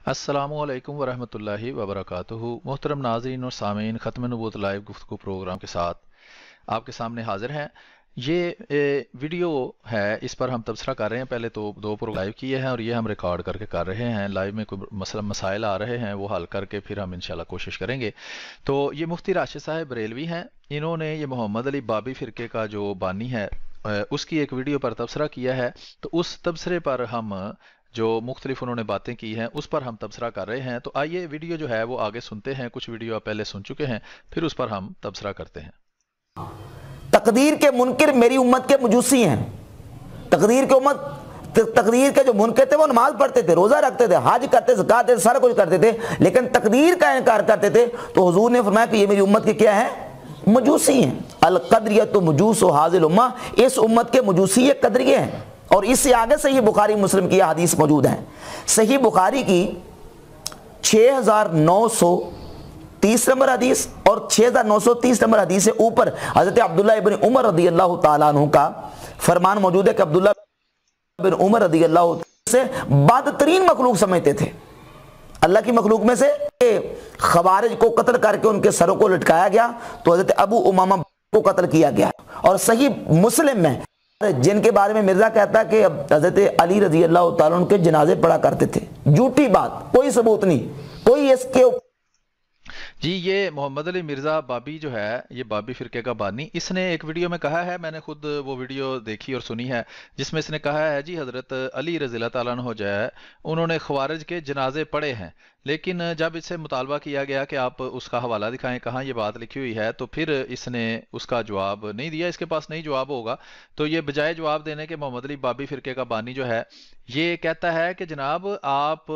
अस्सलामु अलैकुम वरहमतुल्लाहि वबरकातुहू। मोहतरम नाज़रीन और सामीन, ख़त्म नबूवत लाइव गुफ्तगू प्रोग्राम के साथ आपके सामने हाजिर हैं। ये वीडियो है, इस पर हम तबसरा कर रहे हैं। पहले तो दो प्रोग्राम लाइव किए हैं और ये हम रिकॉर्ड करके कर रहे हैं। लाइव में कोई मसाइल आ रहे हैं, वो हल करके फिर हम इंशाल्लाह कोशिश करेंगे। तो ये मुफ्ती राशिद साहब बरेलवी हैं। इन्होंने ये मोहम्मद अली बाबी फ़िरके का जो बानी है उसकी एक वीडियो पर तबसरा किया है। तो उस तबसरे पर हम जो मुख्तलिफ उन्होंने बातें की हैं उस पर हम तबसरा कर रहे हैं। तो आइए वीडियो जो है वो आगे सुनते हैं। कुछ वीडियो आप पहले सुन चुके हैं, फिर उस पर हम तबसरा करते हैं। तकदीर के मुनकिर मेरी उम्मत के मजूसी हैं। तकदीर के जो मुनकिर थे वो नमाज पढ़ते थे, रोजा रखते थे, हज करते, ज़कात देते, सारा कुछ करते थे, लेकिन तकदीर का इनकार करते थे। तो हुजूर ने फरमाया कि ये मेरी उम्मत के क्या है? मजूसी हैं। अल कदरियतु मजूसु हाज़िल उम्मा, इस उम्मत के मजूसी ये कदरिये हैं। और इससे आगे सही बुखारी मुस्लिम की हदीस मौजूद है। सही बुखारी की 6930 नंबर हदीस और 6930 नंबर हदीस से ऊपर हज़रत अब्दुल्लाह इब्न उमर रज़ी अल्लाह तआला अन्हु का फरमान मौजूद है कि अब्दुल्लाह इब्न उमर रज़ी अल्लाह से बदतरीन मखलूक समझते थे। अल्लाह की मखलूक में से खवारिज को कत्ल करके उनके सरों को लटकाया गया, तो हज़रत अबू उमामा को कत्ल किया गया। और सही मुस्लिम में जिनके बारे में मिर्जा कहता है कि हज़रत अली रज़ी अल्लाह तआला उनके जनाजे पढ़ा करते थे। झूठी बात, कोई सबूत नहीं, कोई इसके। जी, ये मोहम्मद अली मिर्ज़ा बाबी जो है, ये बाबी फ़िरके का बानी, इसने एक वीडियो में कहा है, मैंने खुद वो वीडियो देखी और सुनी है, जिसमें इसने कहा है जी हज़रत अली रज़ी अल्लाह ताला अन्हु जो है उन्होंने ख़वारिज के जनाजे पढ़े हैं। लेकिन जब इससे मुतालबा किया गया कि आप उसका हवाला दिखाएं, कहाँ ये बात लिखी हुई है, तो फिर इसने उसका जवाब नहीं दिया। इसके पास नहीं जवाब होगा, तो ये बजाय जवाब देने के मोहम्मद अली बाबी फ़िरके का बानी जो है ये कहता है कि जनाब आप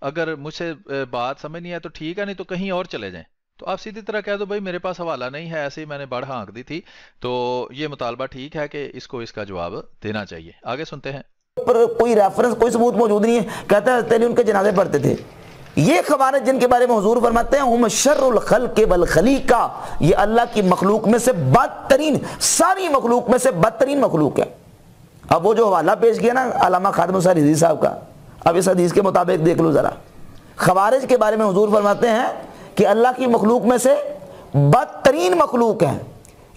अगर मुझसे बात समझ नहीं है तो ठीक है, नहीं तो कहीं और चले जाएं। तो आप सीधी तरह कह दो भाई मेरे पास हवाला नहीं है, ऐसे ही मैंने बढ़ हाँक दी थी। तो ये मुतालबा ठीक है कि इसको इसका जवाब देना चाहिए। आगे सुनते हैं। पर कोई रेफरेंस, कोई सबूत मौजूद नहीं है। कहता है तेरे उनके जनाजे पढ़ते थे। ये खवारिज जिनके बारे में हुजूर फरमाते हैं हुम शर्रुल खल्क़ि वल खलीका, ये अल्लाह की मखलूक में से बदतरीन, सारी मखलूक में से बदतरीन मखलूक है। अब वो जो हवाला पेश किया ना अल्लामा खादिम हुसैन रिज़वी साहब का, अब इस हदीस के मुताबिक देख लो जरा। खवारिज के बारे में हुजूर फरमाते हैं कि अल्लाह की मखलूक में से बदतरीन मखलूक है,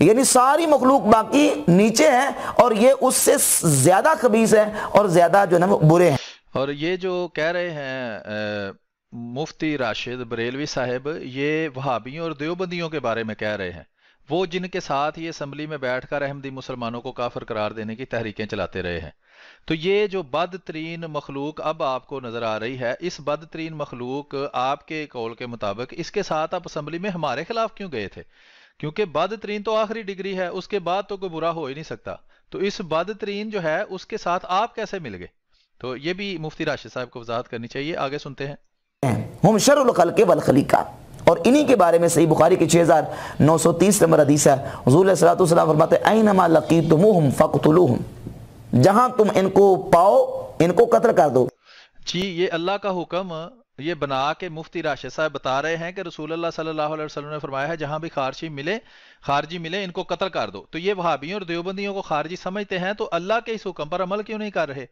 यानी सारी मखलूक बाकी नीचे है और ये उससे ज्यादा खबीस है और ज्यादा जो है ना बुरे हैं। और ये जो कह रहे हैं मुफ्ती राशिद बरेलवी साहब, ये वहाबियों और देवबंदियों के बारे में कह रहे हैं, वो जिनके साथ ये असम्बली में बैठकर अहमदी मुसलमानों को काफिर करार देने की तहरीकें चलाते रहे हैं। तो ये जो बदतरीन मखलूक अब आपको नजर आ रही है, इस बदतरीन मखलूक आपके कौल के मुताबिक इसके साथ आप असम्बली में हमारे खिलाफ क्यों गए थे? क्योंकि बदतरीन तो आखिरी डिग्री है, उसके बाद तो कोई बुरा हो ही नहीं सकता। तो इस बदतरीन जो है उसके साथ आप कैसे मिल गए? तो ये भी मुफ्ती राशिद साहब को वजाहत करनी चाहिए। आगे सुनते हैं। हम शर्रुल खल्क़ि वल खलीका, और इन्हीं के बारे में सही बुखारी की 6930 नंबर हदीस है। हुज़ूर सल्लल्लाहु अलैहि वसल्लम फरमाते हैं ऐनमा लक़ीतुमुहुम फ़क़्तुलूहुम, जहां तुम इनको पाओ इनको कत्ल कर दो। जी, ये अल्लाह का हुक्म ये बना के मुफ्ती राशिद साहब बता रहे हैं कि रसूलुल्लाह सल्लल्लाहु अलैहि वसल्लम ने फरमाया है जहां भी खारजी मिले इनको कत्ल कर दो। तो ये वहाबियों और देवबंदियों को खारजी समझते हैं, तो अल्लाह के इस हुक्म पर अमल क्यों नहीं कर रहे?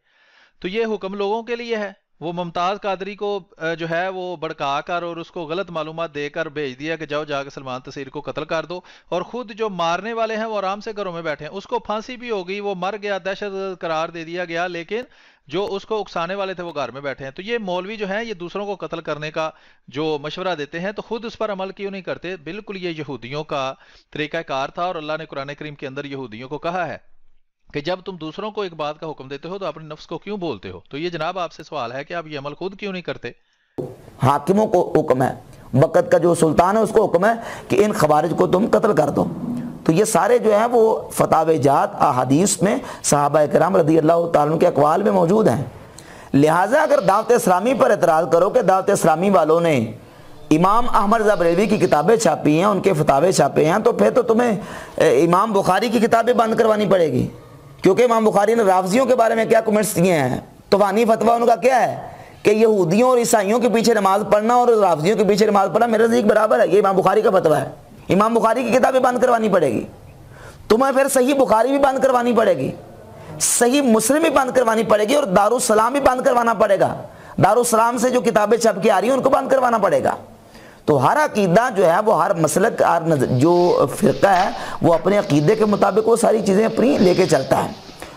तो ये हुक्म लोगों के लिए है। वो मुमताज कादरी को जो है वो भड़का कर और उसको गलत मालूमात देकर भेज दिया कि जाओ जाकर सलमान तसीर को कत्ल कर दो, और खुद जो मारने वाले हैं वो आराम से घरों में बैठे हैं। उसको फांसी भी हो गई, वो मर गया, दहशत करार दे दिया गया, लेकिन जो उसको उकसाने वाले थे वो घर में बैठे हैं। तो ये मौलवी जो है ये दूसरों को कत्ल करने का जो मशवरा देते हैं, तो खुद उस पर अमल क्यों नहीं करते? बिल्कुल ये यहूदियों का तरीकाकार था, और अल्लाह ने कुरान करीम के अंदर यहूदियों को कहा है कि जब तुम दूसरों को एक बात का हुक्म देते हो तो अपने नफ्स को क्यों बोलते हो? तो ये जनाब आपसे सवाल है कि आप ये अमल खुद क्यों नहीं करते? हाकिमों को हुक्म है, वक़्त का जो सुल्तान है उसको हुक्म है कि इन खवारिज को तुम कत्ल कर दो। तो ये सारे जो है वो फतावे जात अहादीस में सहाबा किराम रज़ी अल्लाह ताला के अक़वाल में मौजूद हैं। लिहाजा अगर दावत इस्लामी पर एतराज़ करो कि दावत इस्लामी वालों ने इमाम अहमद रज़ा बरेलवी की किताबें छापी हैं, उनके फतावे छापे हैं, तो फिर तो तुम्हें इमाम बुखारी की किताबें बंद करवानी पड़ेगी, क्योंकि इमाम बुखारी ने राफ़ज़ियों के बारे में क्या कमेंट्स दिए हैं। तो वानी फतवा उनका क्या है कि यहूदियों और ईसाइयों के पीछे नमाज पढ़ना और राफ़ज़ियों के पीछे नमाज पढ़ना मेरे नज़दीक बराबर है। ये इमाम बुखारी का फतवा है। इमाम बुखारी की किताबें बंद करवानी पड़ेगी तुम्हें, फिर सही बुखारी भी बंद करवानी पड़ेगी, सही मुस्लिम भी बंद करवानी पड़ेगी, और दारुस सलाम भी बंद करवाना पड़ेगा। दारुस्सलाम से जो किताबें छप के आ रही हैं उनको बंद करवाना पड़ेगा। तो हर अकीदा जो है वो हर मसलक जो फ़िरका है वो अपने अकीदे के मुताबिक वो सारी चीज़ें अपनी लेके चलता है।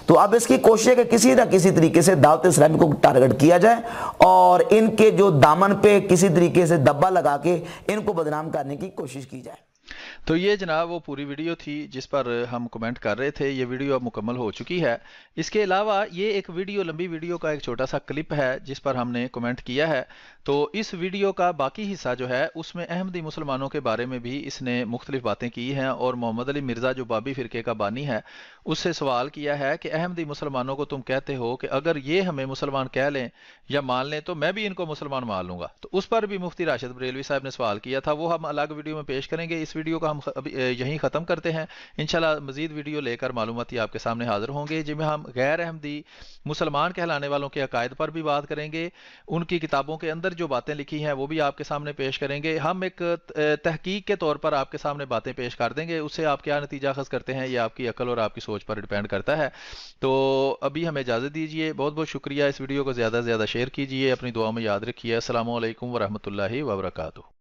तो अब इसकी कोशिश है कि किसी ना किसी तरीके से दावत इस्लामी को टारगेट किया जाए और इनके जो दामन पे किसी तरीके से दब्बा लगा के इनको बदनाम करने की कोशिश की जाए। तो ये जनाब वो पूरी वीडियो थी जिस पर हम कमेंट कर रहे थे। ये वीडियो अब मुकम्मल हो चुकी है। इसके अलावा ये एक वीडियो, लंबी वीडियो का एक छोटा सा क्लिप है जिस पर हमने कमेंट किया है। तो इस वीडियो का बाकी हिस्सा जो है उसमें अहमदी मुसलमानों के बारे में भी इसने मुख्तलिफ बातें की हैं और मोहम्मद अली मिर्ज़ा जो बाबी फ़िरके का बानी है उससे सवाल किया है कि अहमदी मुसलमानों को तुम कहते हो कि अगर ये हमें मुसलमान कह लें या मान लें तो मैं भी इनको मुसलमान मान लूँगा। तो उस पर भी मुफ्ती राशिद बरेलवी साहब ने सवाल किया था, वो हम अलग वीडियो में पेश करेंगे। इस वीडियो का हम अभी यहीं ख़त्म करते हैं। इंशाल्लाह मज़ीद वीडियो लेकर मालूमाती आपके सामने हाजिर होंगे जिनमें हम गैर अहमदी मुसलमान कहलाने वालों के अकायद पर भी बात करेंगे, उनकी किताबों के अंदर जो बातें लिखी हैं वो भी आपके सामने पेश करेंगे। हम एक तहकीक के तौर पर आपके सामने बातें पेश कर देंगे, उससे आप क्या नतीजा अखज़ करते हैं ये आपकी अक्ल और आपकी सोच पर डिपेंड करता है। तो अभी हमें इजाज़त दीजिए, बहुत बहुत शुक्रिया। इस वीडियो को ज़्यादा से ज़्यादा शेयर कीजिए, अपनी दुआ में याद रखिए। अस्सलामु अलैकुम वरहमतुल्लाहि वबरकातुहू।